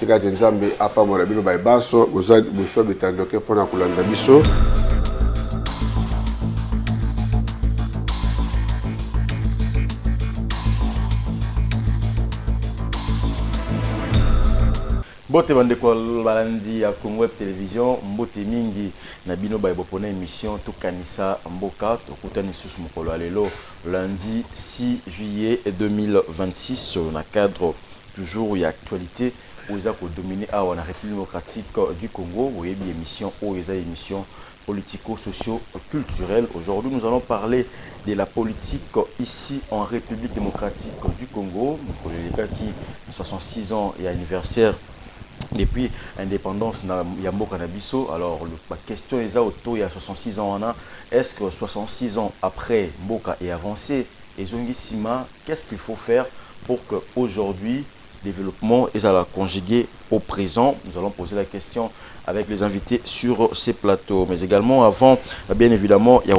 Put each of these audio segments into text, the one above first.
tika nzambe apa mona bino ba baso bozo betandoke pona kulanda biso. Mbote bandeko balandi ya Congo Web Télévision, mbote mingi na bino ba bopona émission to kanisa mboka to kutani susu mokolo alelo lundi 6 juillet 2026 na cadre toujours y actualité où ils ont dominé à la République démocratique du Congo, où il y a une émission politico-socio-culturelle. Aujourd'hui, nous allons parler de la politique ici en République démocratique du Congo. Nous avons qui 66 ans et anniversaire depuis l'indépendance de Yambo Kanabiso. Alors, la question est il y a 66 ans, est-ce que 66 ans après Mboka est avancé et Zongi Sima, qu'est-ce qu'il faut faire pour qu'aujourd'hui, développement et à la conjuguer au présent? Nous allons poser la question avec les invités sur ces plateaux. Mais également, avant, bien évidemment, il y a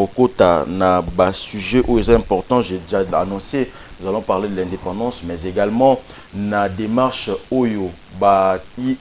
un sujet où c'est important, j'ai déjà annoncé, nous allons parler de l'indépendance, mais également la démarche Oyo,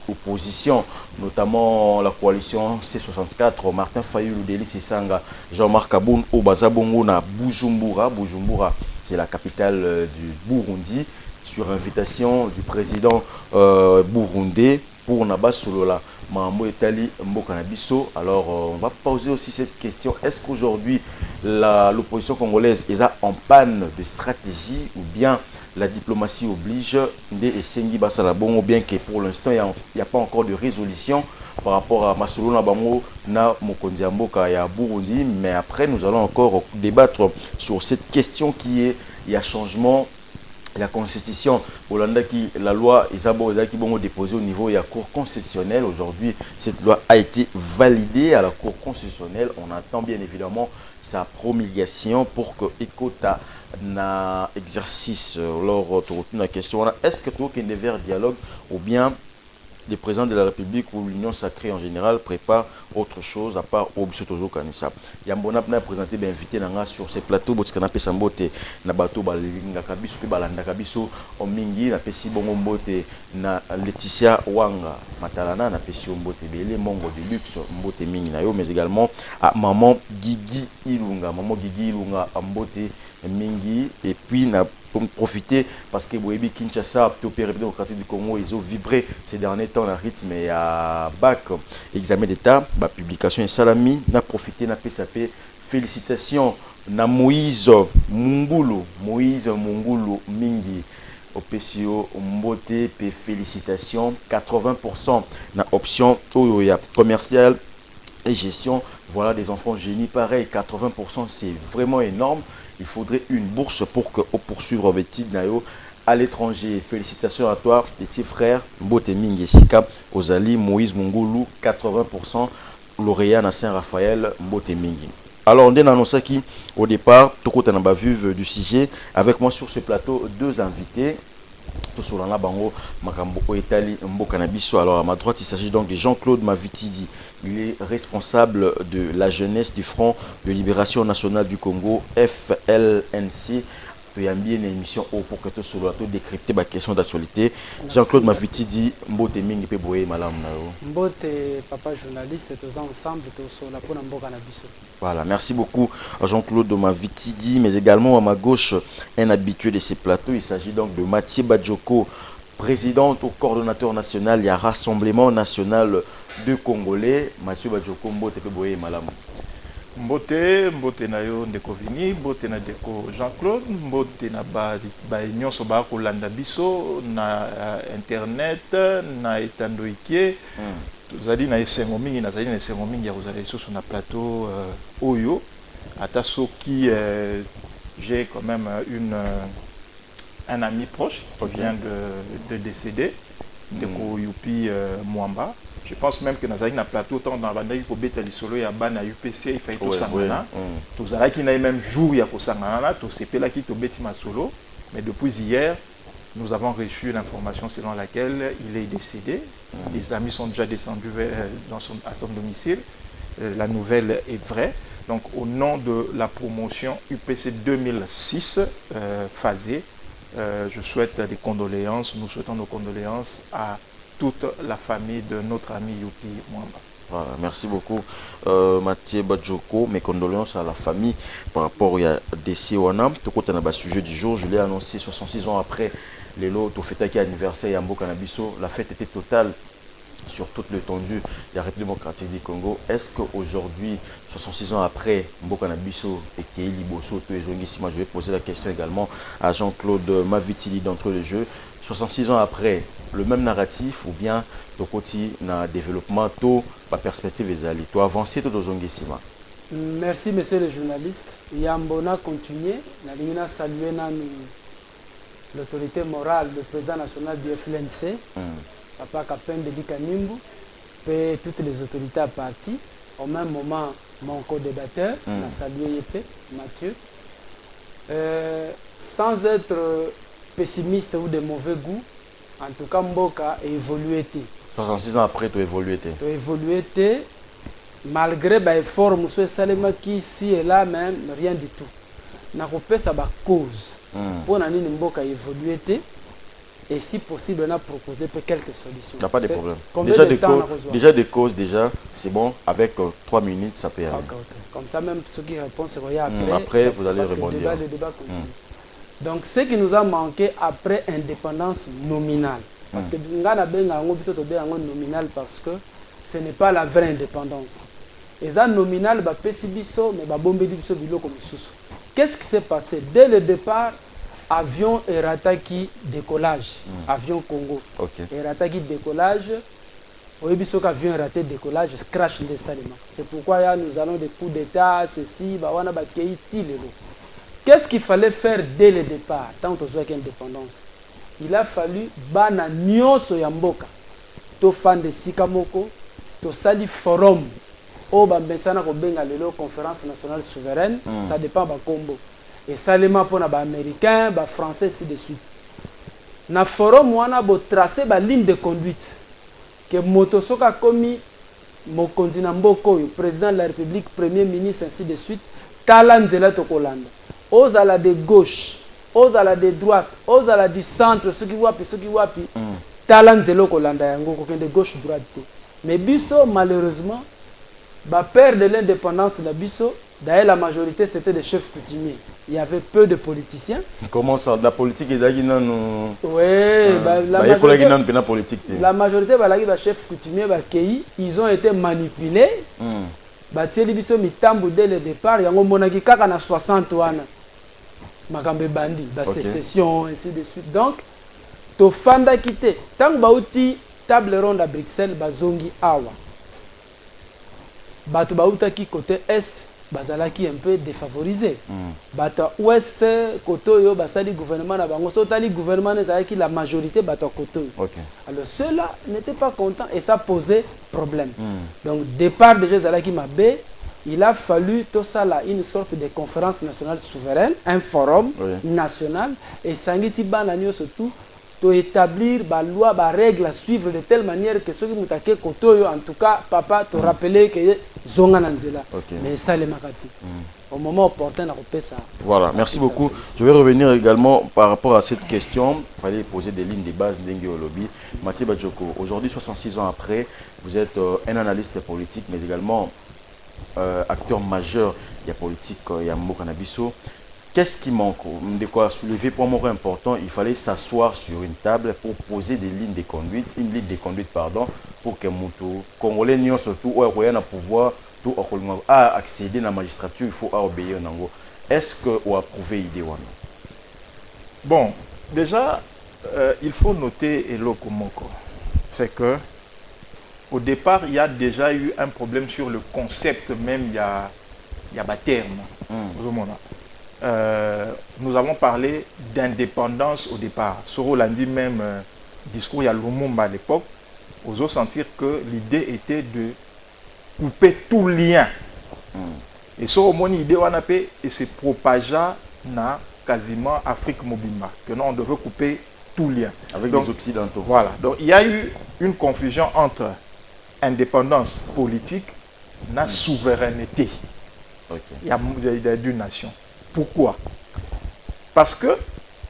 opposition, notamment la coalition C64, Martin Fayulu, Delis Sanga, Jean-Marc Aboun, Obazabongo, na Bujumbura. Bujumbura, c'est la capitale du Burundi, sur invitation du président burundais pour Naba Solola, Mambo Etali Mbokanabiso. Alors, on va poser aussi cette question. Est-ce qu'aujourd'hui, l'opposition congolaise est en panne de stratégie ou bien la diplomatie oblige de Sengi Basalabon, ou bien que pour l'instant, il n'y a pas encore de résolution par rapport à Masolo Nabango na Mokonzi Mboka ya Burundi. Mais après, nous allons encore débattre sur cette question qui est, il y a changement. La constitution, la loi Isabo qui est déposée au niveau de la Cour constitutionnelle. Aujourd'hui, cette loi a été validée à la Cour constitutionnelle. On attend bien évidemment sa promulgation pour que ECOTA na exercice. Alors, la question, est-ce que tout est vers dialogue ou bien les présidents de la République ou l'Union sacrée en général préparent autre chose à part Obiso Tozo Kanisa? Yambona a présenté l'invité sur ces plateaux, Botskanapé Sambote, Nabato Balinga Kabiso, Balanda Kabiso, Omingi, Napesi Bongo Mbote, na Laetitia Wanga, Matalana, Napesi Mbote Bele, Mongo de Luxe, Mbote Mingi Nayo, mais également à Maman Gigi Ilunga, Mbote Mingi, et puis pour profiter parce que Boébi Kinshasa, République démocratique du Congo, ils ont vibré ces derniers temps le rythme et à bac examen d'état, publication et salami, n'a profité n'a PSAP. Félicitations na Moïse Mungulu Mingi au PCO Mbote P félicitations 80% na option Oyoya commercial et gestion, voilà des enfants génie pareil 80%, c'est vraiment énorme. Il faudrait une bourse pour poursuivre Betty Nayo à l'étranger. Félicitations à toi, petit frère Mbote Mingi Sika, Ozali, Moïse Mungulu, 80%, lauréat à Saint-Raphaël, Mbote Mingi. Alors, on a annoncé qui, au départ, tout le monde a vu du sujet. Avec moi sur ce plateau, deux invités. Bango Makambo Oetali Mbokanabiso. Alors à ma droite, il s'agit donc de Jean-Claude Mavitidi. Il est responsable de la jeunesse du Front de Libération Nationale du Congo, FLNC. Puis un bien une émission pour que tout soit décrypter la question d'actualité. Jean-Claude Mavitidi, Mbote Mingi pe boye malam na yo. Mbote papa journaliste tous ensemble tous sur la pona Mbokanabiso. Voilà, merci beaucoup à Jean-Claude Mavitidi, mais également à ma gauche un habitué de ces plateaux. Il s'agit donc de Mathieu Badjoko, président ou coordonnateur national, il y a Rassemblement national de Congolais. Mathieu Badjoko, Mbote pe boye malam. Mbote na yo ndeko Vini, mbote na ndeko Jean-Claude, mbote na ba nyonso ba ko landa biso na internet na etandoikie. Tozali na esengo mingi na zali na esengo mingi ya kozala lisusu na plateau Oyo. Ata soki j'ai quand même un ami proche qui vient de décéder, ndeko Yupi Mwamba. Je pense même que dans un plateau, tant dans la bande, il faut mettre les solos et à ban à UPC, il faut tout ça. Tout ça, qui n'a même jour, il y a ça. Tout c'est là qui te bête ma solo. Mais depuis hier, nous avons reçu l'information selon laquelle il est décédé. Les amis sont déjà descendus à son domicile. La nouvelle est vraie. Donc, au nom de la promotion UPC 2006, phasée, je souhaite des condoléances. Nous souhaitons nos condoléances à toute la famille de notre ami Youpi Mwamba. Voilà, merci beaucoup Mathieu Badjoko. Mes condoléances à la famille par rapport à décès Wanam. Tout côté dans sujet du jour, je l'ai annoncé 66 ans après les lots au fête anniversaire Yambo Canabiso. La fête était totale sur toute l'étendue de la République démocratique du Congo. Est-ce qu'aujourd'hui, 66 ans après Mboka Nabiso et Kéli Bosso, je vais poser la question également à Jean-Claude Mavitili d'entre les jeux. 66 ans après, le même narratif ou bien ton côté dans développement, la perspective est allée. Tu avancer tout dans Zongisima. Merci, monsieur le journaliste. Yambona continuer. La ligne a salué l'autorité morale, le président national du FLNC. Papa Kapen de Kanimbu, et toutes les autorités à partie. Au même moment, mon co-débatteur, a salué Yepé, Mathieu. Sans être pessimiste ou de mauvais goût, en tout cas, Mboka a évolué. 66 ans après, tu as évolué. Tu as évolué, malgré l'effort, M. Salema qui ici et là, même, rien du tout. N'a pas sa cause. Pour que Mboka a évolué. Et si possible, on a proposé quelques solutions. Il n'y a pas de problème. Déjà des causes, c'est bon. Avec 3 minutes, ça peut aller. Okay. Comme ça, même ceux qui répondent, c'est après. Après, vous allez rebondir. Le débat continue. Donc, ce qui nous a manqué après indépendance nominale. Parce que nous avons nominal parce que ce n'est pas la vraie indépendance. Et ça, nominal, mais qu'est-ce qui s'est passé? Dès le départ, avion Erataki décollage, avion Congo. Erataki décollage, Oebisoka avion raté décollage, crash les saliments. C'est pourquoi nous allons des coups d'état, ceci, bawana bakei tilelo. Qu'est-ce qu'il fallait faire dès le départ, tant que soit indépendance? Il a fallu bana nyoso yamboka, to fan de Sikamoko, to sali forum, o bambesana ko benga lelo conférence nationale souveraine, ça dépend ba combo. Et seulement pour les Américains, les Français, ainsi de suite. Dans le forum, on a tracé la ligne de conduite. Que Motosoka commis, mon continent Mboko, le président de la République, premier ministre, ainsi de suite, Talanzela Tokolanda. Aux ala de gauche, aux ala de droite, aux ala du centre, ceux qui wapi, Talanzela Tokolanda, yango de gauche, droite. Mais Bisso, malheureusement, va perdre l'indépendance de Bisso. D'ailleurs, la majorité, c'était des chefs coutumiers. Il y avait peu de politiciens. Comment ça? La politique est là? Oui, la majorité, les chefs coutumiers, ils ont été manipulés. Dès le départ, il y a 60 ans. Makambe Bandi, sécession, ainsi de suite. Donc, tu fanda quitté. Tant que tu table ronde à Bruxelles, Bazongi Awa. Batu Bautaki côté est. Bazalaki un peu défavorisé. Bata ouest kotoyo basali gouvernement na bango sotali gouvernement ezalaki la majorité bata kotoyo. Alors ceux-là n'étaient pas contents et ça posait problème. Donc départ déjà ezalaki mabé, il a fallu tout ça là une sorte de conférence nationale souveraine, un forum national et sangisi bananio surtout to établir ba loi ba règle à suivre de telle manière que ceux qui mutake kotoyo en tout cas papa te rappeler que zonga nanzela mais ça les makati au moment opportun à repérer ça. Voilà, merci beaucoup. Je vais revenir également par rapport à cette question. Il fallait poser des lignes de base d'Engue Olobi. Mathieu Badjoko, aujourd'hui 66 ans après, vous êtes un analyste politique mais également acteur majeur de la politique Yambo Nabiso. Qu'est-ce qui manque? De quoi soulever pour moi important, il fallait s'asseoir sur une table pour poser des lignes de conduite, une ligne de conduite pardon, pour que Moutou, Congolais surtout, ou un pouvoir, tout à accéder à la magistrature, il faut obéir. Est-ce que vous approuvez l'idée? Bon, déjà, il faut noter Eloko Moko. C'est que au départ, il y a déjà eu un problème sur le concept même, il y a un terme. Nous avons parlé d'indépendance au départ. Soro l'a dit même, discours il y a Lumumba à l'époque, osons sentir que l'idée était de couper tout lien. Et Soro moni idée et se propagea na quasiment Afrique Mobimba, que non, on devait couper tout lien. Avec donc, les Occidentaux. Voilà, donc il y a eu une confusion entre indépendance politique et souveraineté d'une nation. Pourquoi? Parce que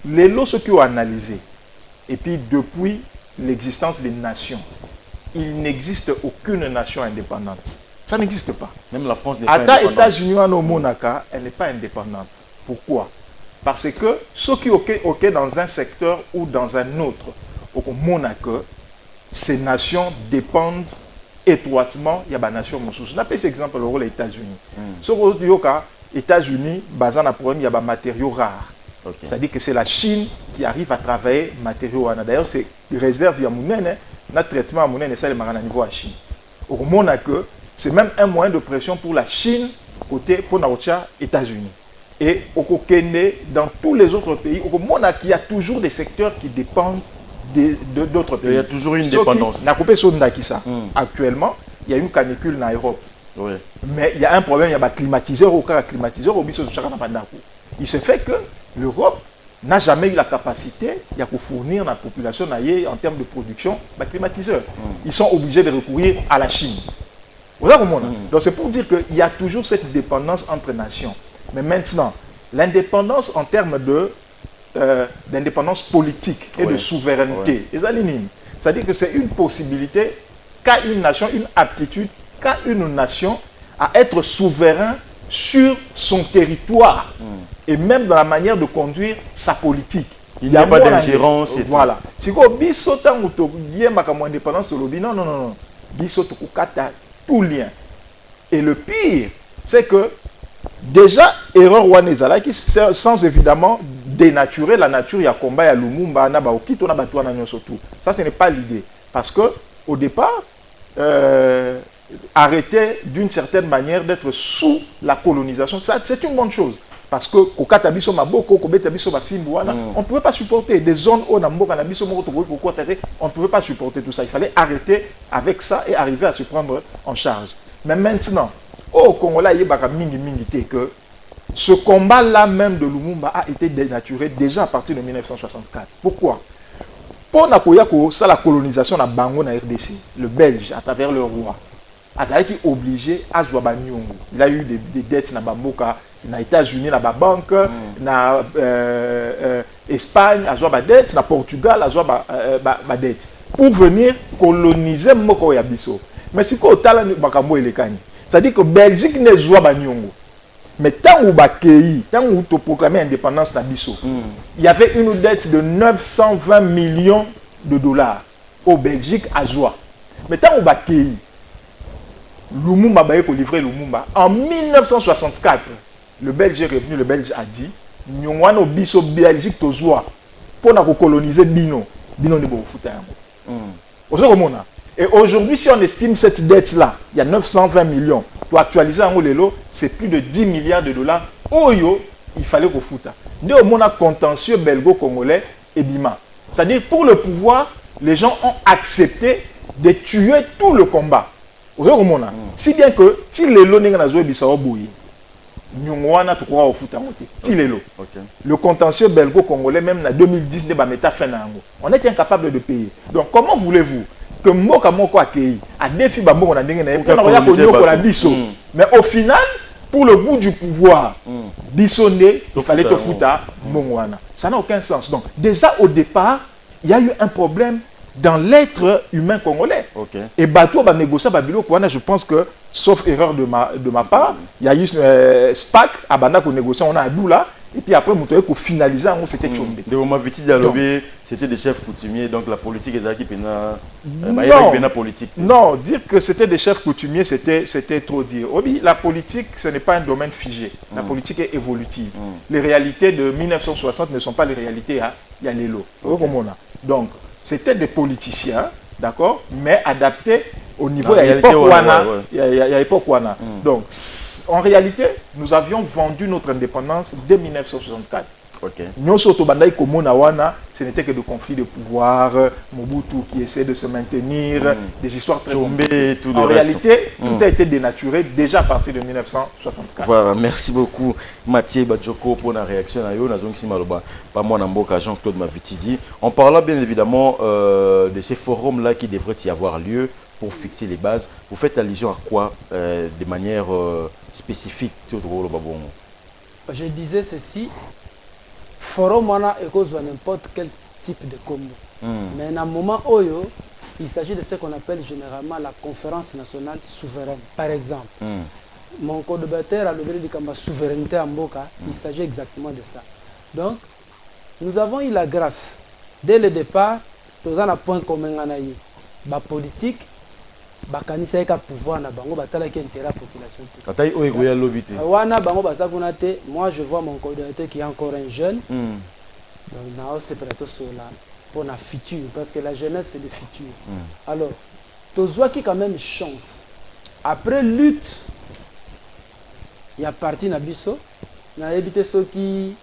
les lots, ceux qui ont analysé, et puis depuis l'existence des nations. Il n'existe aucune nation indépendante. Ça n'existe pas. Même la France n'est pas Ata indépendante. États-Unis en Monaka, elle n'est pas indépendante. Pourquoi? Parce que ceux qui ok dans un secteur ou dans un autre, au Monaco, ces nations dépendent étroitement. Il y a des nations moussous. Je n'appelle cet exemple le rôle des États-Unis. Ce que les États-Unis, basé sur un problème, il y a des matériaux rares. Okay. C'est-à-dire que c'est la Chine qui arrive à travailler matériaux rares. D'ailleurs, c'est réserve il y a notre traitement à Mounene, ça le à niveau à Chine. Au Monaco, c'est même un moyen de pression pour la Chine côté pour les États-Unis. Et au Kenya, dans tous les autres pays, au Monaco, il y a toujours des secteurs qui dépendent d'autres pays. Il y a toujours une dépendance. Actuellement, il y a une canicule en Europe. Oui. Mais il y a un problème, il y a des climatiseurs, il se fait que l'Europe n'a jamais eu la capacité de fournir la population en termes de production des climatiseurs. Ils sont obligés de recourir à la Chine. Vous avez compris? Donc c'est pour dire qu'il y a toujours cette dépendance entre nations. Mais maintenant, l'indépendance en termes d'indépendance politique et de souveraineté, c'est-à-dire que c'est une possibilité qu'a une nation, une aptitude qu'a une nation à être souverain sur son territoire et même dans la manière de conduire sa politique. Il n'y a pas d'ingérence. Voilà. Si vous avez indépendance, non, non, non. Tout lien. Et le pire, c'est que déjà, erreur Wanezala, qui sans évidemment dénaturer la nature, il y a combat, il y a Lumumba, surtout. Ça, ce n'est pas l'idée. Parce que au départ, arrêter d'une certaine manière d'être sous la colonisation, c'est une bonne chose. Parce que on ne pouvait pas supporter des zones où on ne pouvait pas supporter tout ça. Il fallait arrêter avec ça et arriver à se prendre en charge. Mais maintenant, au Congo, que ce combat-là même de Lumumba a été dénaturé déjà à partir de 1964. Pourquoi? Pour la colonisation de Bango na RDC, le Belge, à travers le roi, a été obligé à jouer à Nyongo. Il a eu des dettes na Bamboka, na États-Unis, na banque, na Espagne, à jouer à dette, na Portugal, à jouer à dette, pour venir coloniser Moko Yabiso. Mais si vous avez Bakambo et les Kani, c'est-à-dire que Belgique ne joue pas Nyongo. Mais tant que vous avez proclamé l'indépendance d'Abisso, il y avait une dette de 920 millions de dollars au Belgique à joie. Mais tant que vous avez Lumumba a livré Lumumba. En 1964, le Belge est revenu, le Belge a dit nous avons biso Belgique to joie pour coloniser Bino. Bino ne peut pas et aujourd'hui, si on estime cette dette-là, il y a 920 millions. Pour actualiser en Lelo, c'est plus de 10 milliards de dollars. Oyo, il fallait qu'on foute. Nous avons un contentieux belgo-congolais et Bima. C'est-à-dire, pour le pouvoir, les gens ont accepté de tuer tout le combat. Si bien que, si les lots n'ont pas joué, le contentieux belgo-congolais, même en 2010, on était incapable de payer. Donc, comment voulez-vous que Mboka Moko accueilli a défi Bambo na ndenge na mais au final pour le bout du pouvoir bisonné il fallait te fouta mongwana. Ça n'a aucun sens. Donc déjà au départ il y a eu un problème dans l'être humain congolais. Et bateau va négocier babilo kwana, je pense que sauf erreur de ma part il y a eu SPAC à banda ko négocier on a Adoula. Et puis après, pour finaliser, c'était Tchombe. C'était des chefs coutumiers, donc la politique était qui politique. Non, dire que c'était des chefs coutumiers, c'était trop dire. La politique, ce n'est pas un domaine figé. La politique est évolutive. Les réalités de 1960 ne sont pas les réalités à Yalelo. Donc, c'était des politiciens, d'accord, mais adaptés au niveau de l'époque. Donc, en réalité, nous avions vendu notre indépendance dès 1964. Ce n'était que de conflits de pouvoir, Mobutu qui essaie de se maintenir, des histoires très compliquées. En réalité, tout a été dénaturé déjà à partir de 1964. Voilà, merci beaucoup Mathieu Badjoko pour la réaction. Jean-Claude Mavitidi. On parla bien évidemment de ces forums-là qui devraient y avoir lieu pour fixer les bases. Vous faites allusion à quoi de manière spécifique? Je disais ceci, forum on a n'importe quel type de combo. Mais dans le moment où il s'agit de ce qu'on appelle généralement la conférence nationale souveraine. Par exemple, mon collaborateur a levé la souveraineté en Boka, il s'agit exactement de ça. Donc, nous avons eu la grâce, dès le départ, nous avons un point commun, la politique, bakanisa eka pouvoir na bango batala ki intérêt la population. Atai o ekoya lobité. Wana bango bazakuna te, moi je vois mon coordinateur qui est encore un jeune. Donc na c'est plutôt cela pour la futur parce que la jeunesse c'est le futur. Alors, tozwa qui quand même chance. Après lutte, il y a parti na biso, na évité ceux qui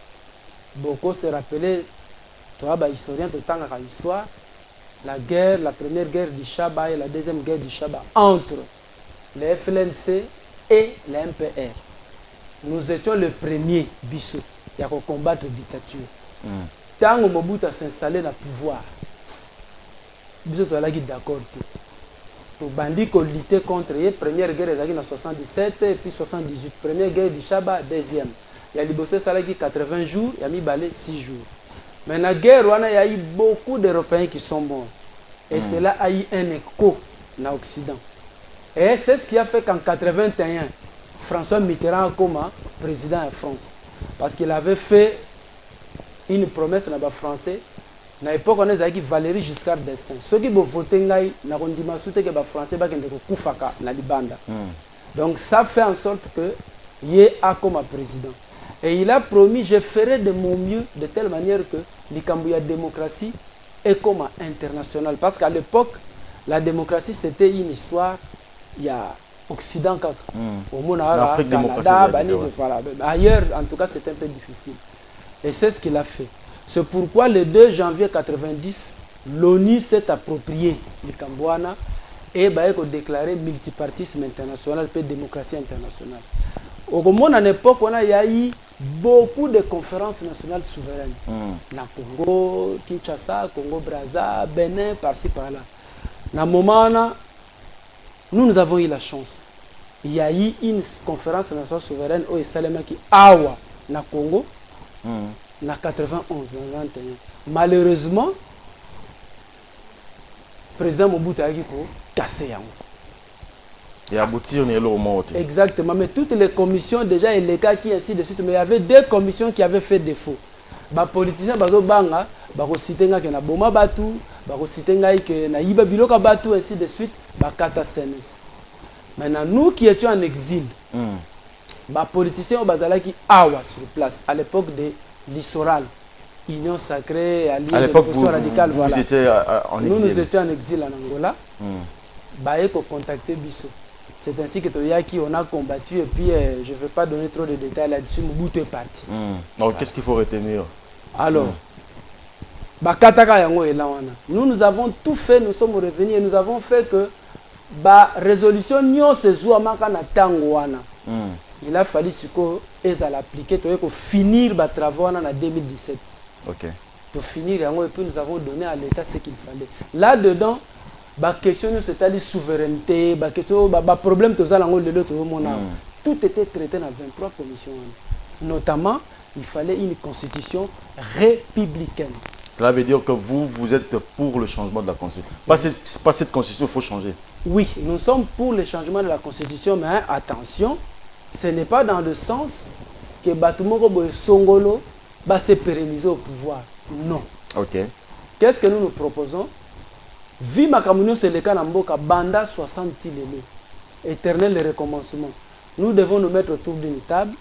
beaucoup se rappeler toi ba historien to tanga ka histoire. La guerre, la première guerre du Chaba et la deuxième guerre du Chaba entre les FLNC et les MPR. Nous étions le premier biso à combattre la dictature. Tant que Mobutu a s'installé dans le pouvoir, biso tu as d'accord. Pour bandit qu'on luttait contre la première guerre en 1977 et puis 1978. Première guerre du Chaba, deuxième. Il y a libossé ça 80 jours, il y a mis balé 6 jours. Mais dans la guerre, il y a eu beaucoup d'Européens qui sont morts. Et cela a eu un écho dans l'Occident. Et c'est ce qui a fait qu'en 1981, François Mitterrand a comme président de France. Parce qu'il avait fait une promesse à les Français. À l'époque, on a dit Valéry Giscard d'Estaing. Ceux qui ont voté, ils ont dit que les Français ont fait la Libanda. Donc ça fait en sorte qu'il y ait comme président. Et il a promis, je ferai de mon mieux de telle manière que la démocratie est comme internationale. Parce qu'à l'époque, la démocratie, c'était une histoire, il y a Occident, au monde Canada, ailleurs, en tout cas, c'était un peu difficile. Et c'est ce qu'il a fait. C'est pourquoi le 2 janvier 1990, l'ONU s'est approprié du Cambouana et a déclaré multipartisme international et démocratie internationale. Au monde, à l'époque, il y a eu beaucoup de conférences nationales souveraines. Na Congo, Kinshasa, Congo-Brazza, Bénin, par-ci, par-là. Dans le moment, nous avons eu la chance. Il y a eu une conférence nationale souveraine au Salema qui Awa, na Congo, na 91, dans 21. Malheureusement, le président Mobutu a cassé. Et aboutir, on est là au monde. Exactement, mais toutes les commissions, déjà, et les cas qui ainsi de suite, mais il y avait 2 commissions qui avaient fait défaut. Les politiciens, ils ont cité que na boma batu, ils ont cité que na yiba biloka batu, ainsi de suite, bakata senes. Maintenant, nous qui étions en exil, les politiciens, ils ont qui awa sur place, à l'époque de l'Issoral, Union sacrée, alliée de l'opposition radicale. Vous étiez en exil. Nous étions en exil en Angola. Ils ont contacté Bissot. C'est ainsi que Toyaki, on a combattu et puis je ne vais pas donner trop de détails là-dessus, Mobutu est parti. Donc qu'est-ce qu'il faut retenir? Alors, nous avons tout fait, nous sommes revenus et nous avons fait que la résolution il a fallu l'appliquer pour finir les travaux en 2017. Pour finir, et puis nous avons donné à l'État ce qu'il fallait. Là-dedans, la question c'est la souveraineté, la question, le problème, tout était traité dans 23 commissions. Notamment, il fallait une constitution républicaine. Cela veut dire que vous êtes pour le changement de la constitution. Pas cette constitution, il faut changer. Oui, nous sommes pour le changement de la constitution, mais attention, ce n'est pas dans le sens que Batumoko Songolo va se pérenniser au pouvoir. Non. Qu'est-ce que nous proposons? Vu ma communion, c'est le cas d'Amboka, Banda 60 lélés, éternel recommencement. Nous devons nous mettre autour d'une table,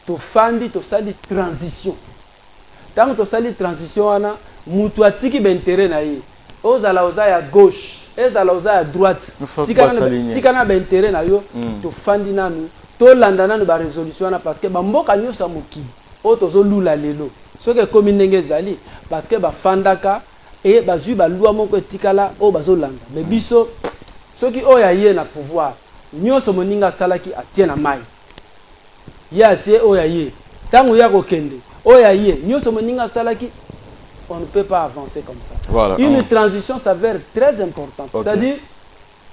to fandi, to sali transition. Tant que to sali transition, Moutouatiki b'intérêt naïe. Ozala à gauche, ezala à droite. Tikana b'intérêt naïe, to fandi nanu, to landana nous ba résolution parce que Bamboka nyo samuki, otozo lula lelo. Ce que comme zali, parce que ba fandaka. Et bazu balua moko etikala o bazolanda mais biso soki oya ye na pouvoir nyonso moninga salaki atie na mai ya atie oya ye tango ya kokende oya ye nyonso moninga salaki on ne peut pas avancer comme ça. Voilà. Une transition s'avère très importante. C'est-à-dire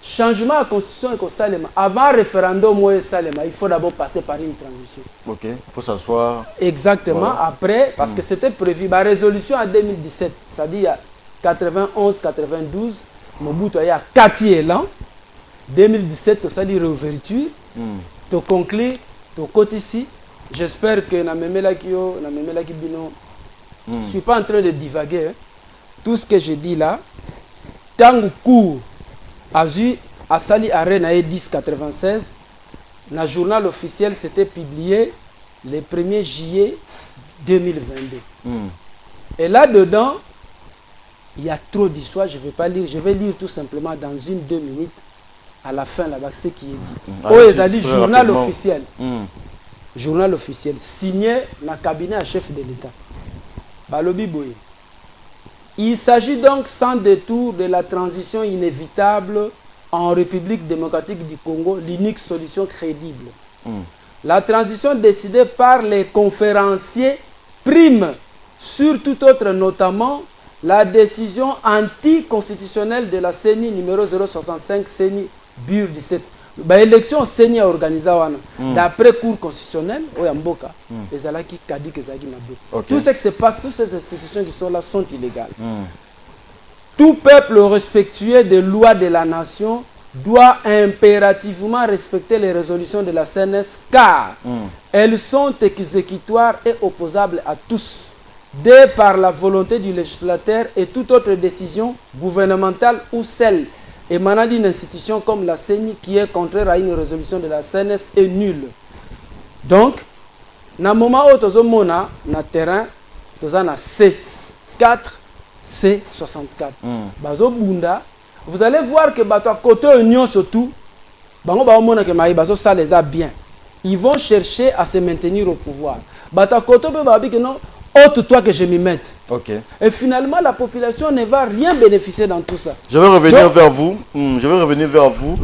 changement à la constitution et au Salema avant référendum ou Salema, il faut d'abord passer par une transition. Il faut s'asseoir. Exactement. Voilà. Après parce que c'était prévu la résolution en 2017, c'est-à-dire 91-92, Mobutu a eu 4 élan. 2017, ça dit réouverture. Tu conclus, tu côté ici. J'espère que na memela kio, na memela kibino. Je ne suis pas en train de divaguer. Hein. Tout ce que je dis là, tant court a vu à Sali Arena 1096, le journal officiel s'était publié le 1er juillet 2022. Et là-dedans, il y a trop d'histoires, je ne vais pas lire, je vais lire tout simplement dans 1-2 minutes à la fin là-bas ce qui est dit. Oh, ils ont dit journal officiel. Journal officiel signé dans le cabinet à chef de l'État. Balobi Boye. Il s'agit donc sans détour de la transition inévitable en République démocratique du Congo, l'unique solution crédible. La transition décidée par les conférenciers prime sur tout autre, notamment la décision anticonstitutionnelle de la CENI numéro 065 CENI BUR 17. L'élection CENI a organisé d'après cours constitutionnel au Yamboka, les alaki Kadik et Zagi Nabou. Tout ce qui se passe, toutes ces institutions qui sont là sont illégales. Tout peuple respectueux des lois de la nation doit impérativement respecter les résolutions de la CNS car elles sont exécutoires et opposables à tous, dès par la volonté du législateur et toute autre décision gouvernementale ou celle émanant d'une institution comme la CENI qui est contraire à une résolution de la CNS est nulle. Donc, na moment où nous sommes na terrain, nous sommes C4, C64. Bazo Bunda, vous allez voir que à côté union surtout, ça les a bien. Ils vont chercher à se maintenir au pouvoir. À côté que non, autre toi que je m'y mette. Et finalement, la population ne va rien bénéficier dans tout ça. Je vais revenir vers vous. Je vais revenir vers vous.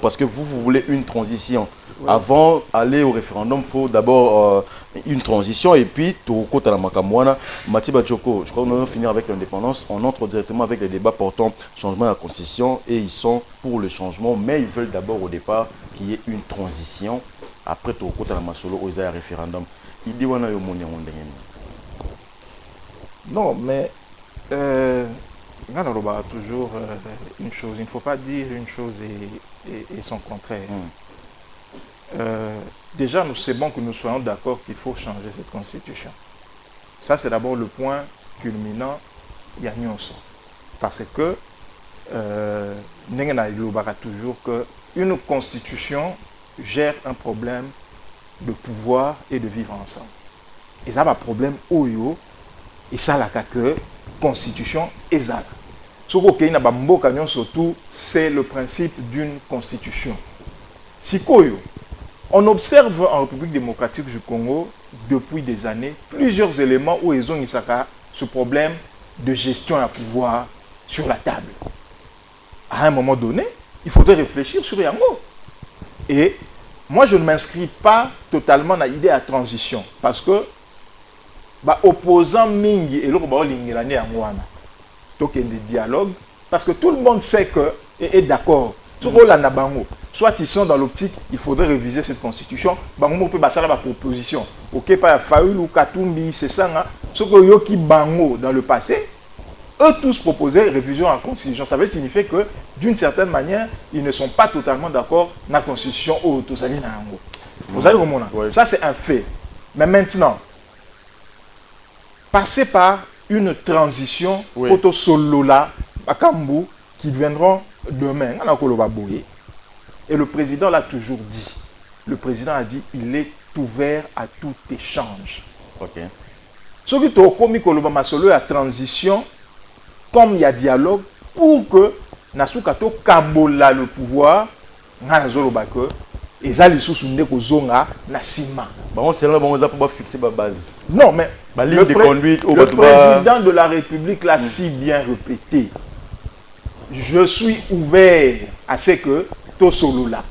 Parce que vous voulez une transition. Ouais. Avant d'aller au référendum, il faut d'abord une transition. Et puis, Matiba Djoko, je crois qu'on va finir avec l'indépendance. On entre directement avec les débats portant changement de la constitution. Et ils sont pour le changement. Mais ils veulent d'abord au départ qu'il y ait une transition. Après, il y a un référendum. Non, mais on a toujours une chose. Il ne faut pas dire une chose et son contraire. Déjà, c'est bon que nous soyons d'accord qu'il faut changer cette constitution. Ça, c'est d'abord le point culminant. Parce que nous avons toujours qu'une constitution gère un problème de pouvoir et de vivre ensemble. Et ça, c'est un problème oyo, et ça, la constitution est ça. Ce surtout, c'est le principe d'une constitution. Si on observe en République démocratique du Congo, depuis des années, plusieurs éléments où ils ont ce problème de gestion à pouvoir sur la table. À un moment donné, il faudrait réfléchir sur Yango. Et moi, je ne m'inscris pas totalement dans l'idée à transition. Parce que, opposant Mingi et l'autre, donc il y a des dialogues. Parce que tout le monde sait que, et est d'accord. Soit ils sont dans l'optique, il faudrait réviser cette constitution. On peut passer à la proposition. Ok, pas Faoul ou Katumbi, c'est ça. Ce que Yoki Bango dans le passé, eux tous proposaient révision en constitution. Ça veut signifier que, d'une certaine manière, ils ne sont pas totalement d'accord dans la constitution au Tosani Nango. Vous allez comprendre. Ça, c'est un fait. Mais maintenant, passer par une transition, Poto Solola, Bakambu, qui viendront demain. Et le président l'a toujours dit. Le président a dit il est ouvert à tout échange. Ce qui est au comique la transition, comme il y a dialogue, pour que Nasukato Kabola le pouvoir, et ça les sous-sundés ko zonga na sima. C'est là pour fixer ma base. Non, mais le président de la République l'a si bien répété. Je suis ouvert à ce que to solo là.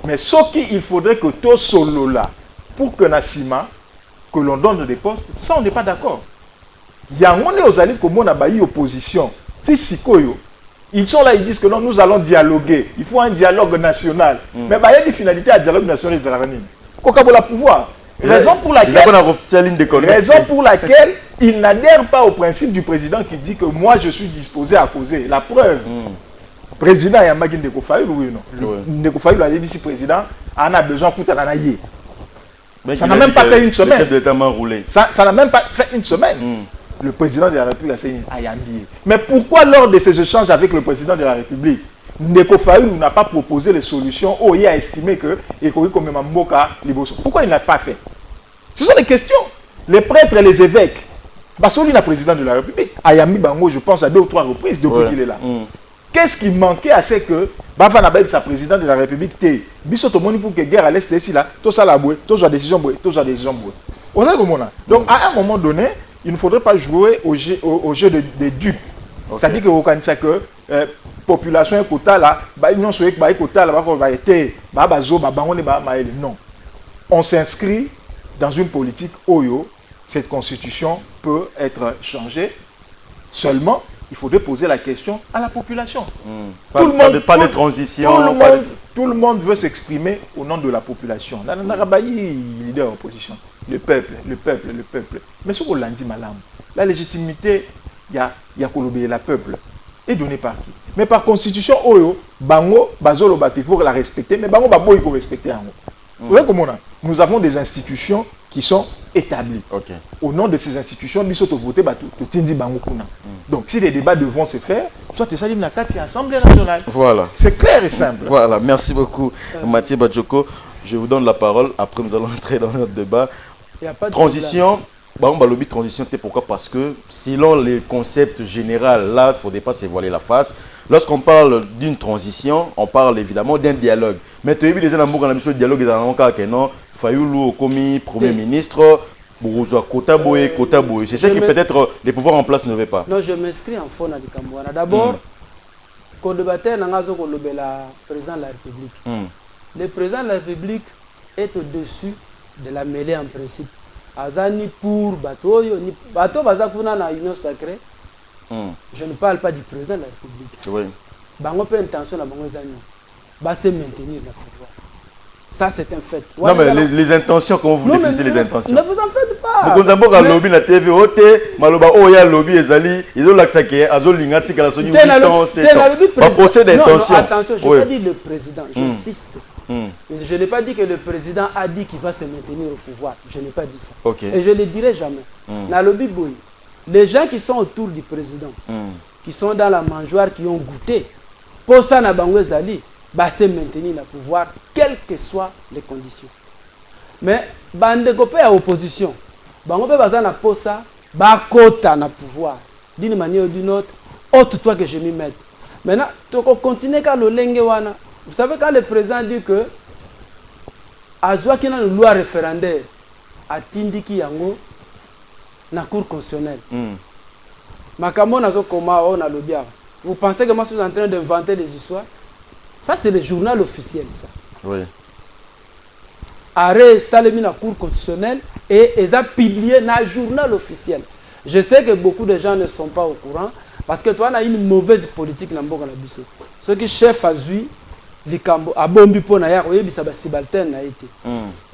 Mais ce qu'il faudrait que to solo là, pour que Nassima, que l'on donne des postes, ça on n'est pas d'accord. Il y a un aux alliés comme on a bailli opposition. Ils sont là, ils disent que non, nous allons dialoguer. Il faut un dialogue national. Mais il y a des finalités à dialogue national. Kokabola pouvoir. Raison pour laquelle il n'adhère pas au principe du président qui dit que moi je suis disposé à causer. La preuve, président Yamagi Ndeko Fayulu, oui ou non? Ndeko Fayulu a dit ici président, on a besoin de Koutanaye. Ça n'a même pas fait une semaine. Ça n'a même pas fait une semaine. Le président de la République a Ayambi. Mais pourquoi lors de ces échanges avec le président de la République, Ndeko Fayulu n'a pas proposé les solutions où il a estimé que pourquoi il n'a pas fait? Ce sont des questions. Les prêtres et les évêques, Bassoli est président de la République. Ayami Bango, je pense, à 2 ou 3 reprises depuis qu'il est là. Qu'est-ce qui manquait à ce que Bava Nabaïb, sa président de la République, Biso Tomoni pour que guerre à l'Est ici là, tout ça la bouée, tout ça décision bouée, tout ça décision bouée. Donc à un moment donné, il ne faudrait pas jouer au jeu des dupes. C'est-à-dire que vous connaissez que population est quota là, non soit que quota là, va être non. On s'inscrit dans une politique Oyo. Cette constitution peut être changée. Seulement, il faudrait poser la question à la population. Pas de transition. Tout le monde veut s'exprimer au nom de la population. Narabayi, leader de l'opposition. Le peuple. Mais ce qu'on l'a dit, madame, la légitimité, il y a Kolobé, la peuple, est donnée par qui? Mais par constitution, Oyo, Bango, Bazolo, il faut la respecter, mais Bango, Babo, il faut respecter. Vous voyez comment on a? Nous avons des institutions qui sont établies. Au nom de ces institutions, nous sommes votés Donc, si les débats devront se faire, soit c'est ça, il y a une Assemblée nationale. Voilà. C'est clair et simple. Voilà, merci beaucoup, Mathieu Badjoko. Je vous donne la parole. Après, nous allons entrer dans notre débat. Transition. Transition, pourquoi? Parce que selon les concepts généraux, là, il ne faudrait pas se voiler la face. Lorsqu'on parle d'une transition, on parle évidemment d'un dialogue. Mais tu as vu les gens dans le dialogue, Fayulu, Komi, Premier ministre, c'est ça qui peut-être les pouvoirs en place ne veulent pas. Non, je m'inscris en fond à Dikambouana. D'abord, quand le débatteur n'a pas le président de la République. Le président de la République est au-dessus de la mêlée en principe. Azani pour bateau, ni bateau bazakuna na union sacrée. Je ne parle pas du président de la République. Oui. Bango peut intention à bango zani. Ba se maintenir le pouvoir. Ça c'est un fait. Non mais les intentions, comment vous définissez les intentions? Ne vous en faites pas. Vous avez un lobby la TV OT, maloba oya lobby ezali, ils ont l'accès à Azol Lingati kala soni 8 ans, 7 ans. Pas procès d'intention. Attention, je n'ai pas dit le président, j'insiste. Je n'ai pas dit que le président a dit qu'il va se maintenir au pouvoir. Je n'ai pas dit ça. Et je ne le dirai jamais. Dans le Biboui, les gens qui sont autour du président, qui sont dans la mangeoire, qui ont goûté, pour ça, Nabangwe Zali, va se maintenir au pouvoir, quelles que soient les conditions. Mais, bande copé à opposition, Bangope Bazana Posa, Bakota na pouvoir, d'une manière ou d'une autre, autre toi que je m'y mette. Maintenant, tu continues quand le Lengewana. Vous savez, quand le président dit que Azwa qui a une loi référendaire à Tindiki Yango, na cour constitutionnelle. Makamo nazo koma on a le bien. Vous pensez que moi je suis en train d'inventer des histoires? Ça c'est le journal officiel ça. Oui. Arrêt Stalemi na cour constitutionnelle et ils ont publié dans le journal officiel. Je sais que beaucoup de gens ne sont pas au courant parce que toi on a une mauvaise politique dans Mboka na biso. Ce qui chef Azui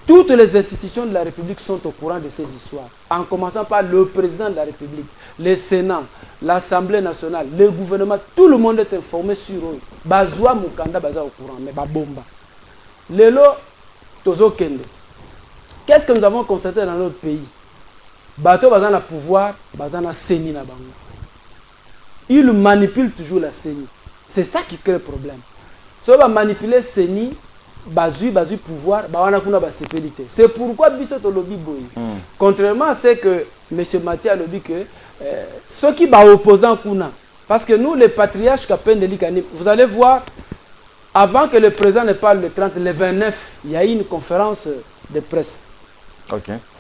toutes les institutions de la République sont au courant de ces histoires, en commençant par le président de la République, le Sénat, l'Assemblée nationale, le gouvernement, tout le monde est informé sur eux. Bazwa Mukanda baza au courant, mais Babomba. Lelo Tozo Kende. Qu'est-ce que nous avons constaté dans notre pays? Bato baza na pouvoir, baza na seni na bango. Ils manipulent toujours la seni. C'est ça qui crée le problème. Si on va manipuler Seni, Bazui pouvoir, c'est pourquoi Bissot lobby boy. Contrairement à ce que M. Mathieu a lobby que ceux qui sont opposants Kuna, parce que nous les patriarches vous allez voir, avant que le président ne parle le 30, le 29, il y a eu une conférence de presse.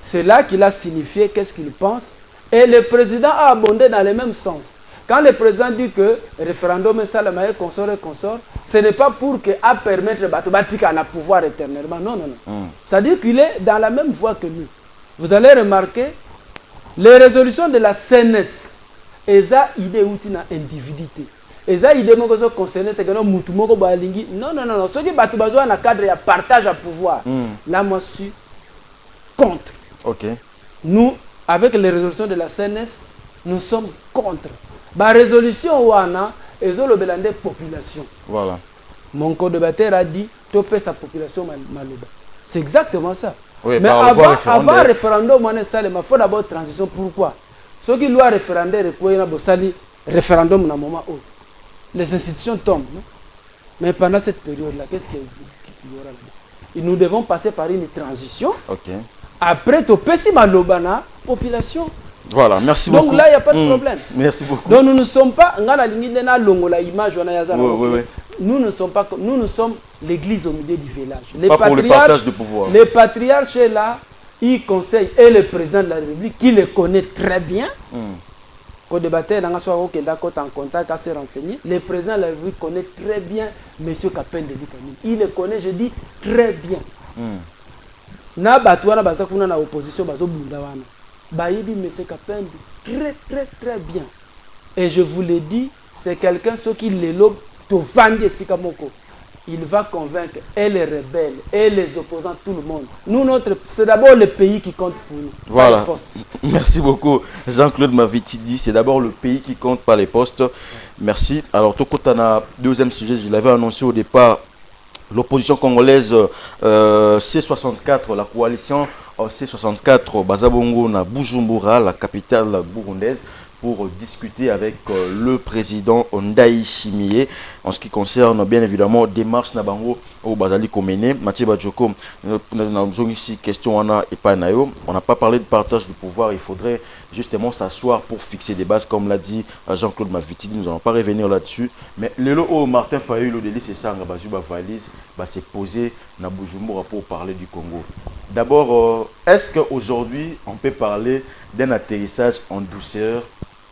C'est là qu'il a signifié qu'est-ce qu'il pense et le président a abondé dans le même sens. Quand le président dit que le référendum est salamaï, consort, ce n'est pas pour permettre Batobatika à pouvoir éternellement. Non. C'est-à-dire qu'il est dans la même voie que nous. Vous allez remarquer, les résolutions de la CNS, elles ont idée outil na individualité. Elles ont idée que concernent Moutumoko Balingi. Non. Ce qui Batobazo a un cadre de partage à pouvoir. Là, moi, je suis contre. Ok. Nous, avec les résolutions de la CNS, nous sommes contre. La résolution ouana et la population. Voilà. Mon co-débatteur a dit topé sa population maloba. C'est exactement ça. Oui, mais avant le référendum, il faut d'abord transition. Pourquoi? Ce qui doit référendaire et référendum dans moment où les institutions tombent. Non? Mais pendant cette période-là, qu'est-ce qu'il y aura là? Et nous devons passer par une transition. Ok. Après, topé si malobana population. Voilà, merci beaucoup. Donc là, il n'y a pas de problème. Merci beaucoup. Donc nous ne sommes pas, nous ne sommes pas, nous sommes l'église au milieu du village. Les pas pour le partage de pouvoir. Les patriarches là, ils conseillent, et le président de la République, qui le connaît très bien, au débatteur, en contact, à se renseigner, le président de la République connaît très bien M. Capel de Lucamine. Il le connaît, je dis, très bien. Na batouana bazakuna na opposition bazobundawana. Baïbi M. Kapendi, très très très bien. Et je vous l'ai dit, c'est quelqu'un, ceux qui les lobent, il va convaincre et les rebelles, et les opposants, tout le monde. Nous, c'est d'abord le pays qui compte pour nous. Voilà. Merci beaucoup. Jean-Claude Maviti dit, c'est d'abord le pays qui compte, pas les postes. Merci. Alors, Tokotana, deuxième sujet, je l'avais annoncé au départ. L'opposition congolaise C64, la coalition C64, Bazabongo na Bujumbura, la capitale burundaise, pour discuter avec le président Ondai Chimie en ce qui concerne bien évidemment démarche Nabango au Bazali Komene. Mathieu Badjoko, question on n'a pas parlé de partage du pouvoir, il faudrait justement s'asseoir pour fixer des bases comme l'a dit Jean-Claude Maviti, nous n'allons pas revenir là-dessus, mais le Martin Fayulu, le délit c'est ça, Bazuba valise, c'est posé na Bujumbura pour parler du Congo. D'abord, est-ce qu'aujourd'hui on peut parler d'un atterrissage en douceur?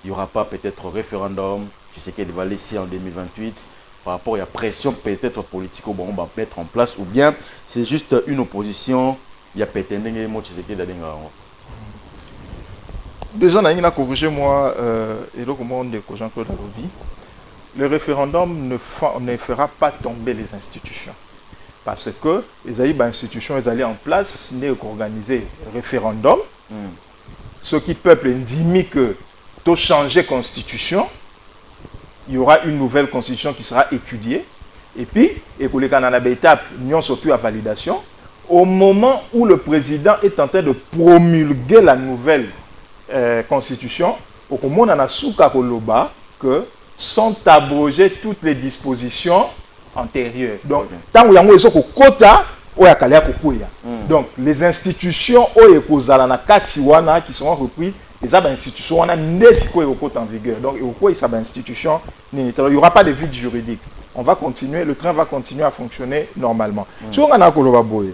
Il n'y aura pas peut-être référendum, je sais qu'il va laisser en 2028, par rapport à la pression peut-être politique on va mettre en place, ou bien c'est juste une opposition, il y a peut-être des mots, je sais qu'il y a des déjà, on a corrigé moi, et le commande de Jean-Claude Alobi, le référendum ne fera pas tomber les institutions. Parce que les institutions allaient en place, n'est organisé référendum. Ceux qui peuple dit que tout changer constitution, il y aura une nouvelle constitution qui sera étudiée. Et puis, et pour les Canada étape, nous surtout à validation. Au moment où le président est en train de promulguer la nouvelle constitution, au moment on a souka koloba que sont abrogées toutes les dispositions antérieures. Donc, tant que y a quota, donc les institutions qui seront reprises, les institutions en vigueur. Donc il n'y aura pas de vide juridique. On va continuer, le train va continuer à fonctionner normalement. Si on a Congolais,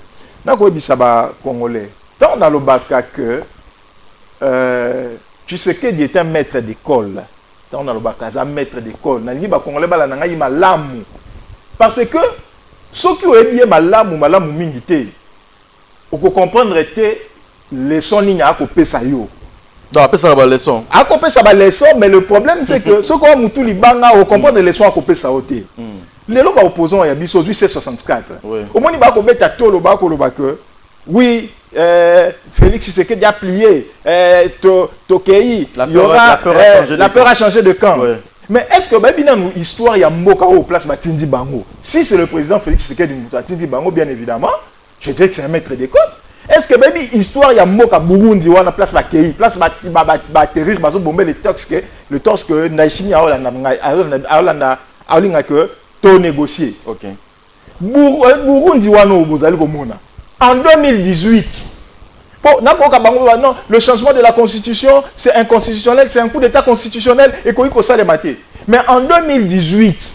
tant on a le bac que tu sais qu'il est un maître d'école. Tant on a le bac un maître d'école. Parce que ceux qui ont dit malamu mingité, on peut comprendre que les sons n'y a coupé ça yo. Non, après ça va leçon. À couper ça va leçon, mais le problème c'est que ceux qui ont tout les banga, on comprend les leçons à couper ça ôté. Les lois opposants il y a biso du C64. Au moins il va couper ta tolo ba que oui, Félix Tshisekedi a plié, Tokei, la peur a changé de camp. Ouais. Mais est-ce que dans l'histoire, il y a Moka au place Matindi Bango? Si c'est le président Félix Tshisekedi Matindi Bango, bien évidemment, je dirais que c'est un maître d'école. Est-ce que dans l'histoire, il y a Moka Burundi ou la place Bakei, place Baterir, Bazo Bombe, le torse que Naishimi a to négocier. Ok. Burundi ou en 2018, non, le changement de la constitution, c'est inconstitutionnel, c'est un coup d'état constitutionnel et qu'on y ça maté. Mais en 2018,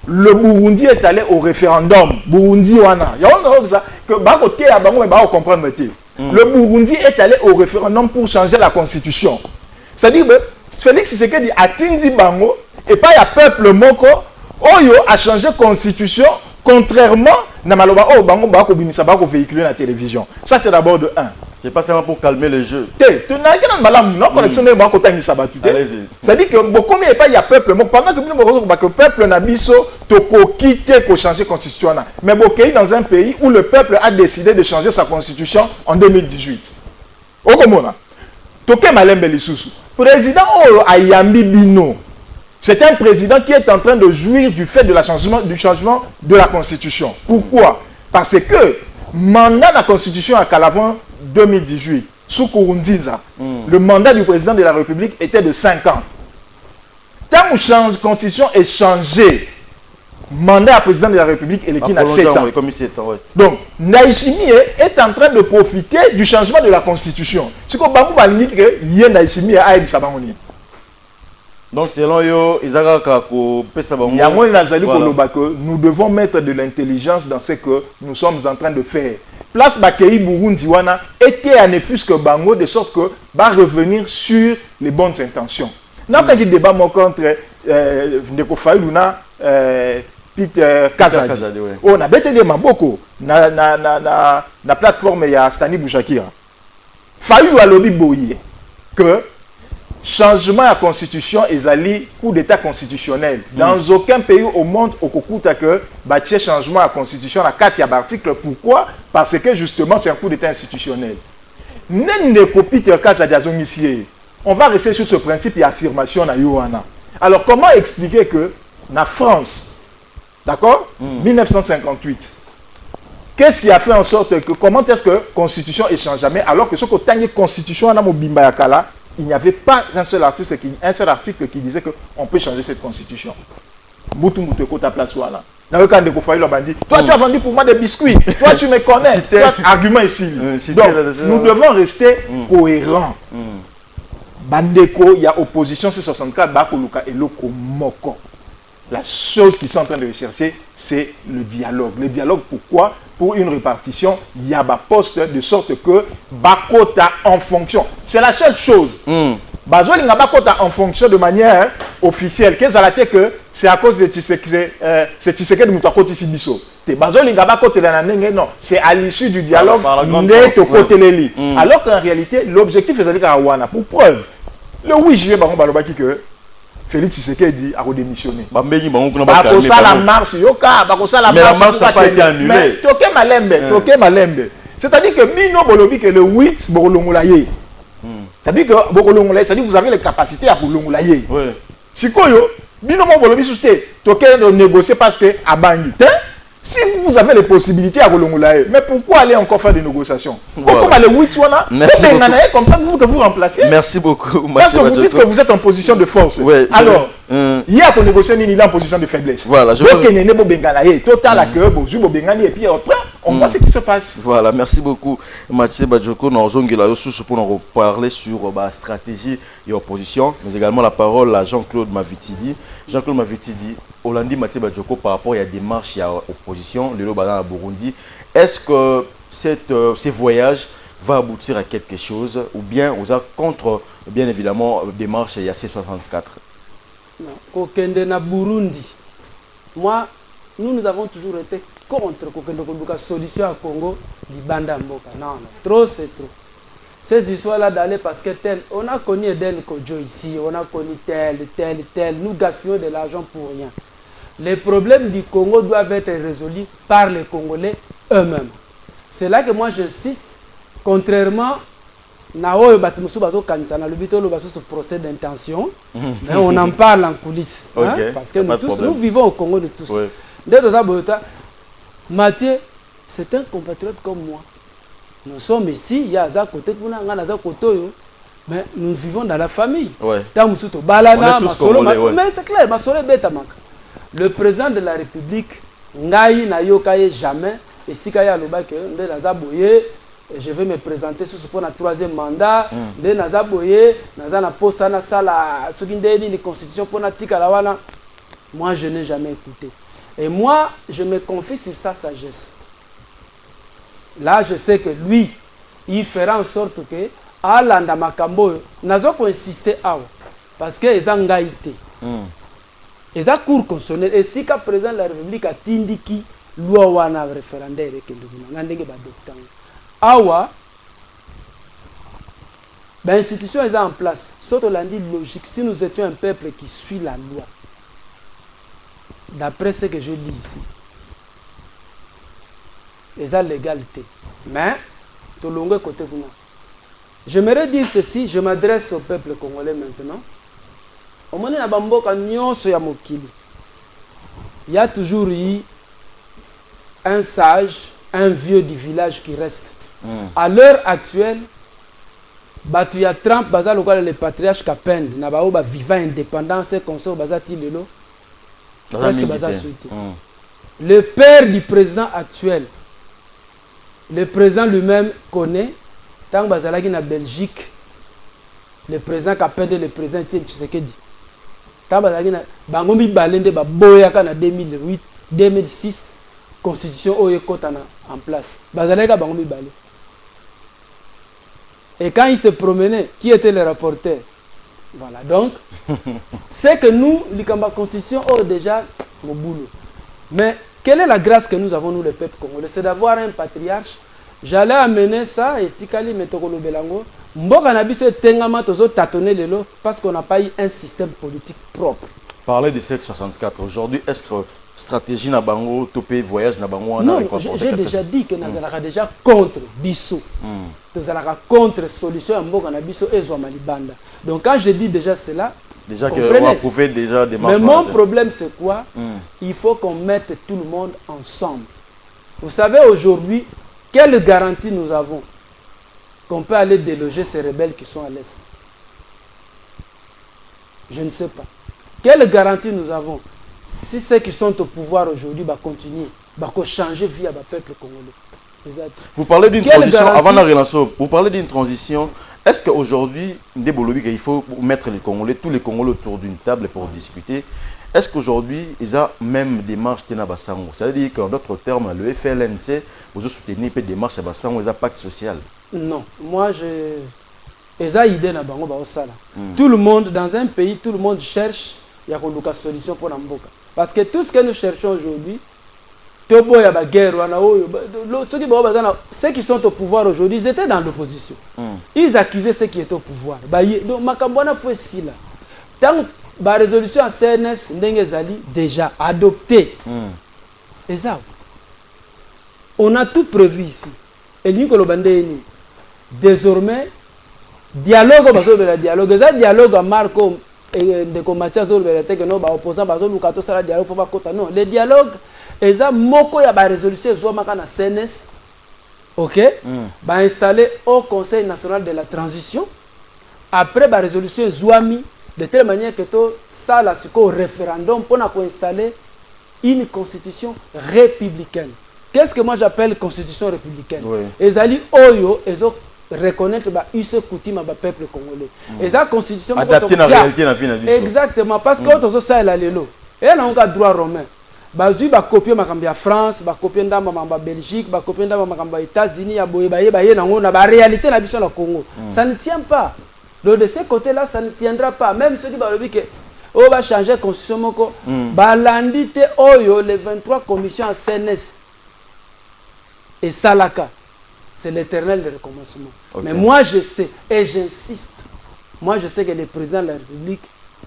le Burundi est allé au référendum. Burundi wana. Il y a ça que côté à Bango mais ba comprendre le Burundi est allé au référendum pour changer la constitution. C'est-à-dire que Félix Tshisekedi a tindi Bango et pas il y a peuple moko oyo a changé constitution contrairement na maloba oh bango ba ko binisa ba ko véhiculer la télévision. Ça c'est d'abord de 1. C'est pas seulement pour calmer le jeu. Connexion c'est-à-dire que beaucoup mais pas il y a peuple pendant que le peuple n'a biso toko quitter pour changer constitution mais beaucoup dans un pays où le peuple a décidé de changer sa constitution en 2018 au Comona toke malembe lisusu président Ayambi Bino c'est un président qui est en train de jouir du fait de du changement de la constitution. Pourquoi? Parce que mandat de la constitution à Calavant 2018 sous Kouroundiza, le mandat du président de la République était de 5 ans. Tant que la constitution est changée, mandat à président de la République et l'équipe a 7 ans. Donc, Ndayishimiye est en train de profiter du changement de la constitution. Ce qu'on va dire que Ndayishimiye a été sabangoni. Donc, selon eux, ils ont nous devons mettre de l'intelligence dans ce que nous sommes en train de faire. Place Bakei Burundi wana était à nefusque bango de sorte que va revenir sur les bonnes intentions. Dans le débat contre Ndeko Fayouluna Peter Kazadi, on a bêté des maboko na plateforme ya Stani Bouchakira. Fayou a lobby boye que changement à la constitution est allé coup d'état constitutionnel. Dans aucun pays au monde, au Kokuta que bâtir changement à la constitution à 4 articles. Pourquoi? Parce que justement, c'est un coup d'état institutionnel. On va rester sur ce principe et affirmation à Yohana. Alors, comment expliquer que la France, d'accord, 1958, qu'est-ce qui a fait en sorte que, comment est-ce que la constitution ne change jamais alors que ce que la constitution a Mobimba Yakala, il n'y avait pas un seul article qui disait qu'on peut changer cette constitution. Ta place là. Toi, tu as vendu pour moi des biscuits. Toi, tu me connais. Argument ici. Donc, nous devons rester cohérents. Bandeko, il y a opposition, c'est 64, Bakoluka et Loko Moko. La chose qu'ils sont en train de rechercher, c'est le dialogue. Le dialogue, pourquoi? Pour une répartition, il y a un poste de sorte que Bakota en fonction. C'est la seule chose. Bazoli n'a Bakota en fonction de manière officielle. Qu'est-ce que c'est à cause de Tshisekedi Moutouakoti Sibiso. Bazoli n'a Bakota non, c'est à l'issue du dialogue net au côté Leli. Alors qu'en réalité, l'objectif est à Wana. Pour preuve, le 8 juillet, Baron Balobaki que Félix Tshisekedi a redémissionné. La marche, la marche n'a pas été annulée. Toké Malembe. C'est-à-dire que Bino Bolobi que le 8 Bolongolaye. C'est-à-dire que vous avez les capacités à Bolongolaye. Si Bino Bolobi sousté, Toké de négocier parce que à Bangui. Si vous avez les possibilités à Bolongolaye, mais pourquoi aller encore faire des négociations? Pourquoi le 8 comme ça vous remplacez? Merci beaucoup. Parce que vous dites que vous êtes en position de force. Alors, il y a qu'on négocie, il est en position de faiblesse. Voilà, et puis après, on voit ce qui se passe. Voilà, merci beaucoup. Mathieu Badjoko, nous avons pour nous parler sur la stratégie et opposition, mais également la parole à Jean-Claude Mavitidi. Jean-Claude Mavitidi, Hollandi Mathieu Badjoko, par rapport à la démarche et à l'opposition, le Lobadan à Burundi, est-ce que ces voyages va aboutir à quelque chose ou bien vous êtes contre, bien évidemment, démarche et à C64? Non, Kokende na Burundi. Moi, nous avons toujours été contre la solution à Congo du Banda Mboka. Non, trop c'est trop. Ces histoires-là d'aller parce que tel, on a connu Eden Kojo ici, on a connu tel, nous gaspillons de l'argent pour rien. Les problèmes du Congo doivent être résolus par les Congolais eux-mêmes. C'est là que moi j'insiste, contrairement à ce procès d'intention, mais on en parle en coulisses. Hein, parce que nous vivons au Congo de tous. Mathieu, c'est un compatriote comme moi. Nous sommes ici, il y a à côté, mais nous vivons dans la famille. Mais c'est clair, le président de la République, Ngaï n'a jamais, et si Kaya Lobake, je vais me présenter sur ce point de troisième mandat, de Nazaboye, Nazana Posana Sala, ce qui est une constitution pour Natikalawana. Moi, je n'ai jamais écouté. Et moi, je me confie sur sa sagesse. Là, je sais que lui, il fera en sorte que Alanda Makambo, Nazo pour insister à parce que ils ont gaïté. Ils ont cours constitutionnel. Et si le président de la République a tindiki, loi wana référendaire que nous avons awa L'institution est en place. Surtout lundi logique. Si nous étions un peuple qui suit la loi, d'après ce que je lis ici, et ça l'égalité. Mais, tout le monde côté vous. J'aimerais dire ceci, je m'adresse au peuple congolais maintenant. Au moment où il y a toujours eu un sage, un vieux du village qui reste. À l'heure actuelle, il y a Trump, les patriarches qui appellent, vivant indépendance, conseil au le père du président actuel, le président lui-même connaît, tant que na Belgique, le président qui appelle le président Tshisekedi. Tant que Bangomi Balende Boyaka na 2008, 2006, constitution en place. Bazalaga Bangomi Balé. Et quand il se promenait, qui était le rapporteur? Voilà, donc, c'est que nous, l'Ikamba Constitution, déjà au boulot. Mais quelle est la grâce que nous avons, nous, le peuple congolais? C'est d'avoir un patriarche. J'allais amener ça, et Tikali Metokolo Belango, Mboka Nabiso Tengama Tozo tâtonner le lot, parce qu'on n'a pas eu un système politique propre. Parler de 764, aujourd'hui, est-ce que stratégie na bango, topé voyage na bango? Non, j'ai déjà dit que nous sommes déjà contre Bissot. Nous sommes contre solution à Mboka Nabiso et Zouamalibanda. Donc quand je dis déjà cela, déjà qu'on a prouvé déjà des marches. Mais mon problème c'est quoi? Il faut qu'on mette tout le monde ensemble. Vous savez aujourd'hui, quelle garantie nous avons qu'on peut aller déloger ces rebelles qui sont à l'Est? Je ne sais pas. Quelle garantie nous avons si ceux qui sont au pouvoir aujourd'hui vont continuer, vont changer via le peuple congolais? Vous parlez d'une transition, avant la relance, vous parlez d'une transition. Est-ce qu'aujourd'hui, il faut mettre les Congolais, tous les Congolais autour d'une table pour discuter? Est-ce qu'aujourd'hui, ils ont même des marches de Bassango? C'est-à-dire qu'en d'autres termes, le FLNC, vous soutenez des démarches à Bassango, ils ont pacte social? Non, moi je... Ils ont idée na bango ba osala. Tout le monde, dans un pays, tout le monde cherche, il y a une solution pour l'Amboka. Parce que tout ce que nous cherchons aujourd'hui, ceux qui sont au pouvoir aujourd'hui, ils étaient dans l'opposition. Ils accusaient ceux qui étaient au pouvoir. Donc, Makambouana faut ici là. Tant que la résolution en CNS Ndengezali déjà adoptée. Et ça, on a tout prévu ici. Et désormais, dialogue, dialogue, dialogue Marco de combattre non, le dialogue est à moko ya ba résolution na CNS. OK? Ba installer au Conseil national de la transition. Après ba résolution Zouami de telle manière que tout ça là c'est au référendum pour installer une constitution républicaine. Qu'est-ce que moi j'appelle constitution républicaine? Ezali oyo ezo reconnaître ce coutume ba peuple congolais. Et ça constitution adapter la réalité na vie na biso. Exactement parce que auto ça là lelo. Et là on a droit romain. Bazui ba copier makamba ya France, ba copier ndamba makamba Belgique, ba copier ndamba makamba États-Unis ya boye ba ye na ngona ba réalité na biso na Congo. Ça ne tient pas. Donc de ce côté-là ça ne tiendra pas. Même ceux qui ba lobi que on va changer constitution moko ba landité oyo les 23 commissions en CNS et Salaka. C'est l'éternel de recommencement. Mais moi je sais, et j'insiste, moi je sais que le président de la République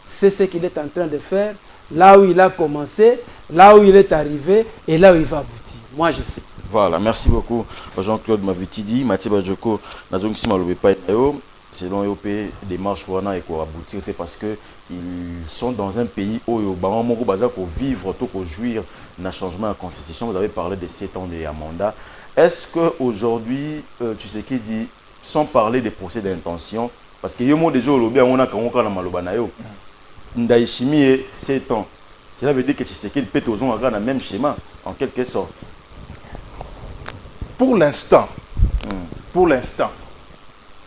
sait ce qu'il est en train de faire, là où il a commencé, là où il est arrivé et là où il va aboutir. Moi je sais. Voilà, merci beaucoup Jean-Claude Mavitidi, Mathieu Badjoko, Nazongisi Malobepa Etayo, selon EOP, des marches wana et quoi aboutir parce que ils sont dans un pays où ils vont vivre, tout jouir d'un changement de constitution. Vous avez parlé de 7 ans de mandat. Est-ce qu'aujourd'hui, tu sais qui dit, sans parler des procès d'intention, parce qu'il y a des gens qui ont été 7 ans, cela veut dire que tu sais qu'il peut toujours avoir le même schéma, en quelque sorte. Pour l'instant,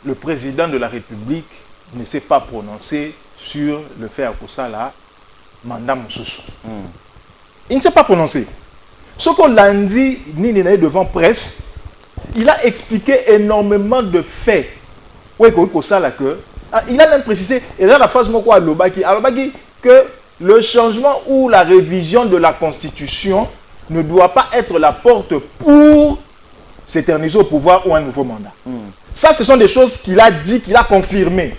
le président de la République ne s'est pas prononcé sur le fait à Kosala, mandat Moussoussou. Il ne s'est pas prononcé. Ce qu'on l'a dit devant presse, il a expliqué énormément de faits. Il a même précisé, et dans la phase à Lobaki, que le changement ou la révision de la Constitution ne doit pas être la porte pour s'éterniser au pouvoir ou un nouveau mandat. Ça, ce sont des choses qu'il a dit, qu'il a confirmé.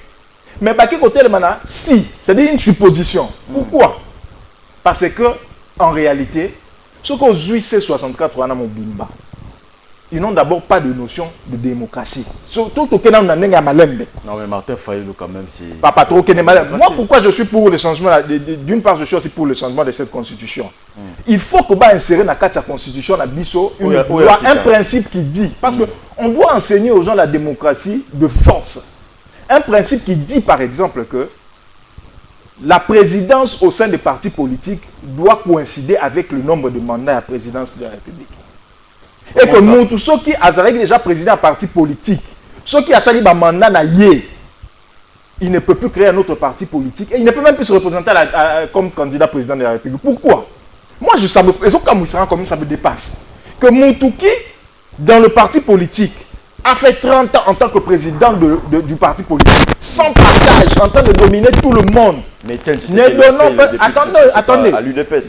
Mais par quel côté le mana? Si, c'est-à-dire une supposition. Pourquoi? Parce que, en réalité, ce qu'aux UIC64 Mobimba, ils n'ont d'abord pas de notion de démocratie. Surtout au Kenya, on a un malembe. Non, mais Martin Fayulu, quand même, c'est... Pas trop Kenya malembe. Moi, pourquoi je suis pour le changement? D'une part, je suis aussi pour le changement de cette constitution. Il faut qu'on va insérer dans la constitution, un principe qui dit, parce qu'on doit enseigner aux gens la démocratie de force. Un principe qui dit, par exemple, que la présidence au sein des partis politiques doit coïncider avec le nombre de mandats à la présidence de la République. Et que nous, tous ceux qui ont déjà président à parti politique, ceux qui ont sali un mandat, il ne peut plus créer un autre parti politique et il ne peut même plus se représenter comme candidat président de la République. Pourquoi? Moi, je savais, comme ça me dépasse, que Moutouki, dans le parti politique, a fait 30 ans en tant que président du parti politique, sans partage, en train de dominer tout le monde. Mais tiens, tu sais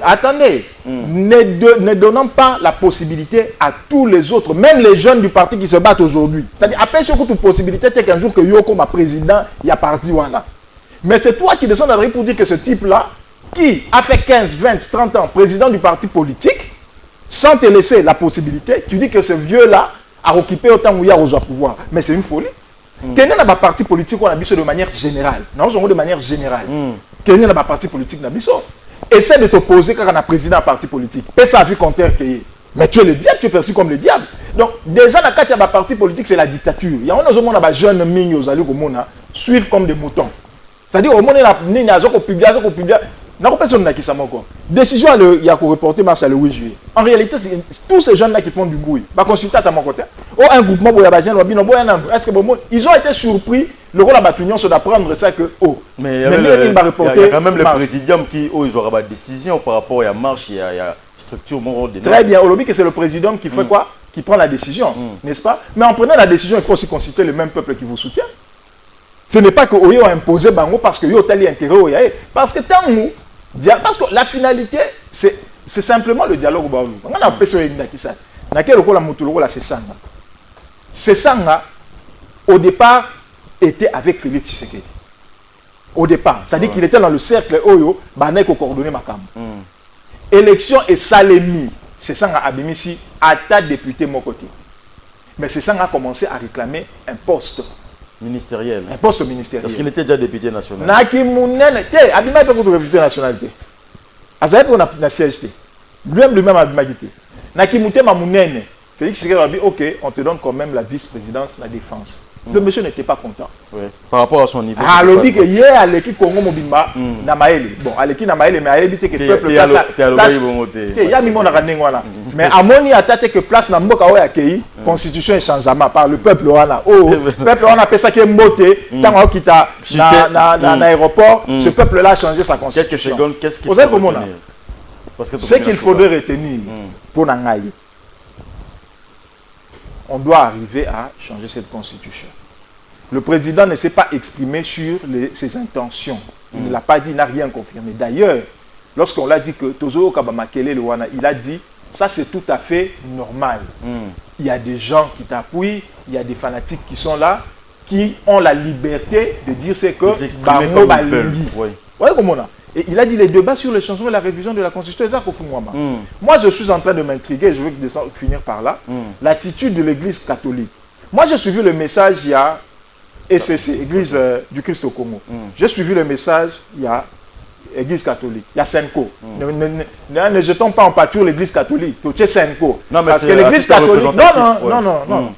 attendez. Ne donnant pas la possibilité à tous les autres, même les jeunes du parti qui se battent aujourd'hui. C'est-à-dire, après, surtout toute possibilité, c'est qu'un jour que Yoko, ma président, il y a parti voilà. Mais c'est toi qui descends dans la rue pour dire que ce type-là, qui a fait 15, 20, 30 ans président du parti politique, sans te laisser la possibilité, tu dis que ce vieux-là a occupé autant où il y a au pouvoir. Mais c'est une folie. Kenya n'a pas parti politique on a de manière générale. Non, de manière générale. Kenya n'a pas parti politique n'a pas. Essaie de t'opposer quand on a président un parti politique. Paix sa vie contraire. Mais tu es le diable, tu es perçu comme le diable. Donc, déjà, dans le cas de parti politique, c'est la dictature. Il y a un jeune ming aux alliés au monde suivent comme des moutons. C'est-à-dire, au monde, il y a décision, il y a reporté marche le 8 juillet. En réalité, c'est tous ces jeunes-là qui font du bruit. Va consulter à mon côté. Oh, un groupement, est-ce que ils ont été surpris. Le rôle à Batunion, c'est d'apprendre ça que. Oh, mais il y a quand même le présidium qui, ils auront des décisions par rapport à la marche, il y a structure. Très bien. Au lobby, que c'est le présidium qui fait quoi? Qui prend la décision, n'est-ce pas? Mais en prenant la décision, il faut aussi consulter le même peuple qui vous soutient. Ce n'est pas que Oyo a imposé Bango parce que Yo tel intérêt Oyo. Parce que tant nous. Parce que la finalité, c'est simplement le dialogue. On a appelé ça Ndakisa. Sessanga, au départ, était avec Félix Tshisekedi. Au départ. C'est-à-dire qu'il était dans le cercle Oyo, Banek au coordonné Makam. Élection et Salemi. Sessanga Abimisi, à ta député mon côté. Mais Sessanga a commencé à réclamer un poste. Ministériel. Un poste ministériel. Parce qu'il était déjà député national. Naki Mounene, Abima est pas contre député national. Azaï pour na siège. Lui-même Abima dit. Naki Mounene, Félix Tshisekedi a dit ok, on te donne quand même la vice-présidence, la défense. Le monsieur n'était pas content. Oui. Par rapport à son niveau. Ah, le dit que hier, à l'équipe Congo Mobimba, Namaele. Bon, à l'équipe Namaele, mais à l'équipe que le peuple place. Il y a mis mon arrangement. Mais à mon avis, à que place na mboka oya kei, constitution et changement par le peuple wana. Oh, le peuple wana fait ça qui est moté. Tant qu'il t'a dans l'aéroport, ce peuple-là a changé sa constitution. Quelques secondes, qu'est-ce qu'il faut retenir? Ce qu'il faudrait retenir pour Nangaï. On doit arriver à changer cette constitution. Le président ne s'est pas exprimé sur ses intentions. Il ne l'a pas dit, il n'a rien confirmé. D'ailleurs, lorsqu'on l'a dit que Tozo Kabamakele Luana, il a dit, ça c'est tout à fait normal. Il y a des gens qui t'appuient, il y a des fanatiques qui sont là, qui ont la liberté de dire ce que Bango Balingi. Vous voyez comment on a? Et il a dit les débats sur le changement et la révision de la Constitution. Moi, je suis en train de m'intriguer, je veux finir par là. L'attitude de l'Église catholique. Moi, j'ai suivi le message, il y a ECC, Église du Christ au Congo. J'ai suivi le message, il y a Église catholique, il y a Senko. Ne jetons pas en pâture l'Église catholique, c'est Senko. Parce que l'Église catholique... Non.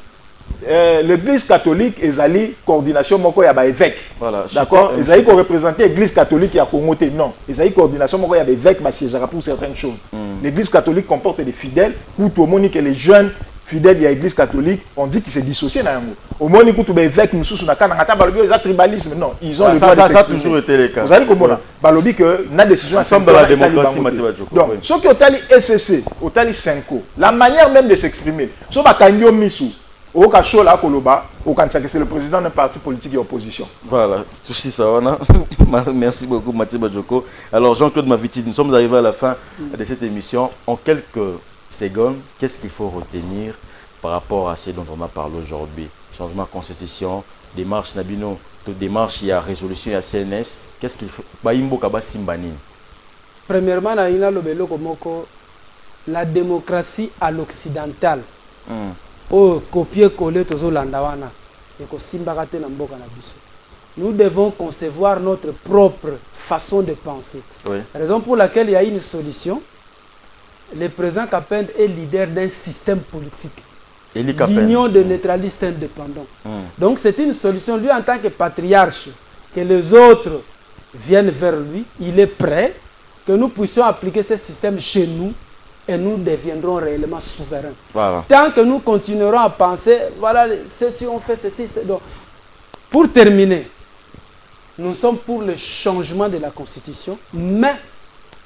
L'église catholique est allée coordination moko ya ba évêque. Voilà, d'accord, ils allaient représenter l'église catholique ya Congo non. Ils allaient coordination moko ya ba évêque ma siégera pour certaines choses. L'église catholique comporte des fidèles où tout le monde que les jeunes fidèles de l'église catholique on dit qu'ils se dissocient dans yango. Au moins ils ba évêque nous sous na kana ngata balobi ils tribalisme non, ils ont le droit de s'exprimer. Ça a toujours été le cas. Vous allez comprendre. Balobi que na décision ensemble dans la démocratie Matibadjoko. Donc ceux qui ont tali SCC, ont tali Senko, la manière même de s'exprimer. So ba kanyo misu c'est le président d'un parti politique et opposition. Voilà, tout ça, merci beaucoup Matibadjoko. Alors Jean-Claude Maviti, nous sommes arrivés à la fin de cette émission. En quelques secondes, qu'est-ce qu'il faut retenir par rapport à ce dont on a parlé aujourd'hui? Changement de constitution, démarche Nabino, démarche, il y a résolution, il y a CNS. Qu'est-ce qu'il faut? Premièrement, la démocratie à l'occidental. Oh, copier-coller tout landawana. Nous devons concevoir notre propre façon de penser. Oui. Raison pour laquelle il y a une solution. Le président Kapend est leader d'un système politique. L'union de neutralistes indépendants. Donc c'est une solution. Lui, en tant que patriarche, que les autres viennent vers lui, il est prêt que nous puissions appliquer ce système chez nous et nous deviendrons réellement souverains. Voilà. Tant que nous continuerons à penser, voilà, ceci on fait ceci. Donc, pour terminer, nous sommes pour le changement de la Constitution, mais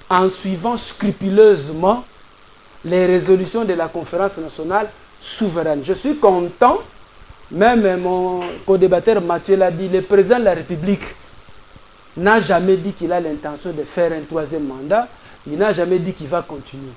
en suivant scrupuleusement les résolutions de la conférence nationale souveraine. Je suis content, même mon co-débatteur Mathieu l'a dit, le président de la République n'a jamais dit qu'il a l'intention de faire un troisième mandat, il n'a jamais dit qu'il va continuer.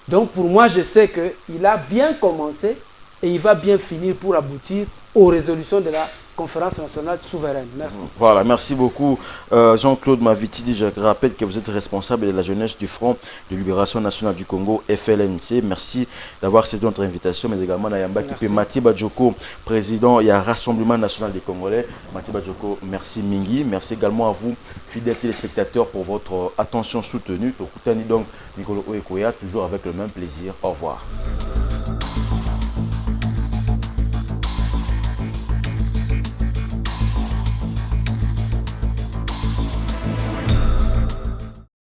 Donc pour moi, je sais qu'il a bien commencé et il va bien finir pour aboutir aux résolutions de la conférence nationale souveraine. Merci. Voilà, merci beaucoup Jean-Claude Mavitidi. Je rappelle que vous êtes responsable de la jeunesse du Front de Libération Nationale du Congo, FLNC. Merci d'avoir accepté notre invitation, mais également Nayamba qui fait Matiba Djoko, président et Rassemblement National des Congolais. Matiba Djoko, merci Mingi. Merci également à vous, fidèles téléspectateurs, pour votre attention soutenue. Donc, Nicolas Oekoya, toujours avec le même plaisir. Au revoir.